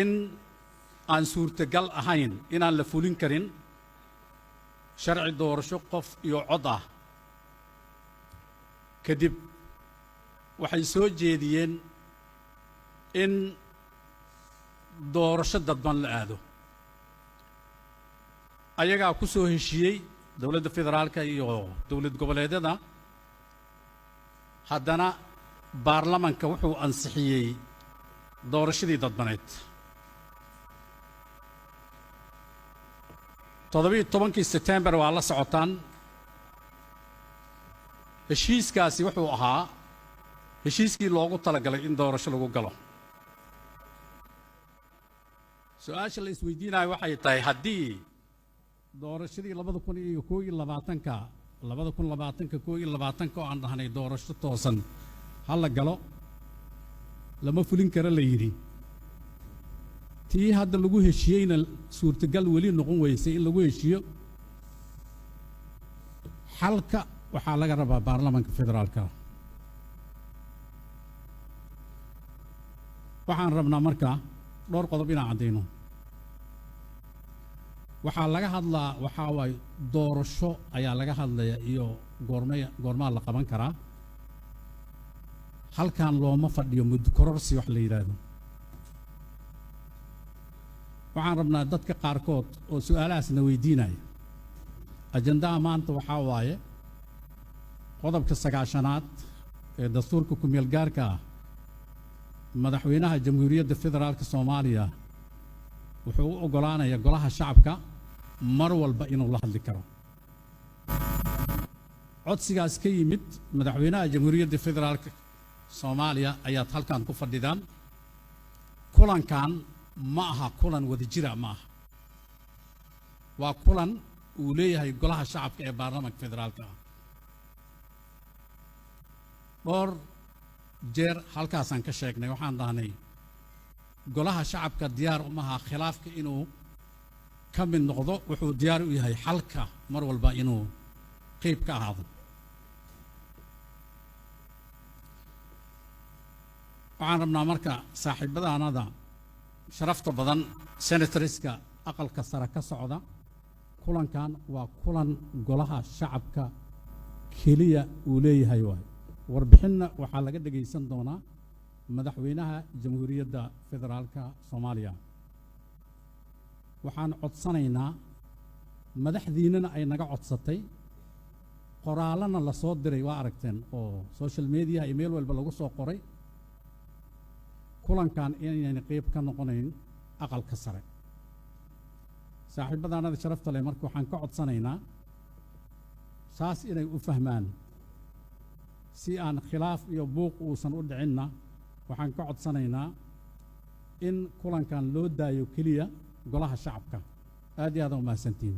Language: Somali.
in aan suurtagal ahayn inaan la fulin karin sharci doorasho qof iyo cod ah kadib waxay soo jeediyeen in doorasho dadban la aado ayagaa ku soo heshiiyey dowladda federaalka iyo dowlad goboleedyada haddana baarlamanka wuxuu ansixiyey doorashadii dadbaneed 17 September waa la socotaan heshiiskaasi wuxuu ahaa heshiiskii loogu talagalay in doorasho lagu galo su'aasha la isweydiinayo waxay tahay haddii doorashadii 2021 oo aan dhahnay doorasho toosan hal galo lama fulin kara la yiri tii hadda lagu heshiiyeyna suurtagal weli noqon weysay in lagu heshiiyo xalka waxaa laga rabaa baarlamanka federaalka waxaan rabnaa marka dhowr qodob inaan cadeyno waxaa laga hadlaa waxaa waay doorasho ayaa laga hadlaya iyo goormaa la qaban karaa halkan looma fadhiyo muddo kororsi wax la yiraahdo waxaan rabnaa dadka qaarkood oo su'aalahaasna weydiinaya ajandaha maanta waxaa waaye qodobka 9aad ee dastuurka ku meel gaarka ah madaxweynaha jamhuuriyadda federaalka Soomaaliya wuxuu u ogolaanayaa golaha shacabka mar walba inuu la hadli karo codsigaas ka yimid madaxweynaha jamhuuriyadda federaalka Soomaaliya ayaa halkan ku fadhidaan kulankan ma aha kulan wada jira ma aha waa kulan uu leeyahay golaha shacabka ee baarlamaanka federaalka dhowr jeer halkaasaan ka sheegnay waxaan dhahnay golaha shacabka diyaar uma aha khilaafka inuu ka mid noqdo wuxuu diyaar u yahay xalka mar walba inuu qayb ka ahaado waxaan rabnaa marka saaxiibadaanada sharafta badan senatorska aqalka sare ka socda kulankan waa kulan golaha shacabka kaliya uu leeyahay warbixinna waxaa laga dhageysan doonaa madaxweynaha jamhuuriyadda federaalka Soomaaliya waxaan codsanaynaa madaxdiinana ay naga codsatay qoraalana la soo diray waa aragteen oo social media email walba lagu soo qoray kulankan inayna qayb ka noqonayn aqalka sare saaxiibadaanada sharafta leh marka waxaan ka codsanaynaa saas inay u fahmaan si aan khilaaf iyo buuq uusan u dhicinna waxaan ka codsanaynaa in kulankan loo daayo kaliya golaha shacabka aad iyo aad u mahadsantiin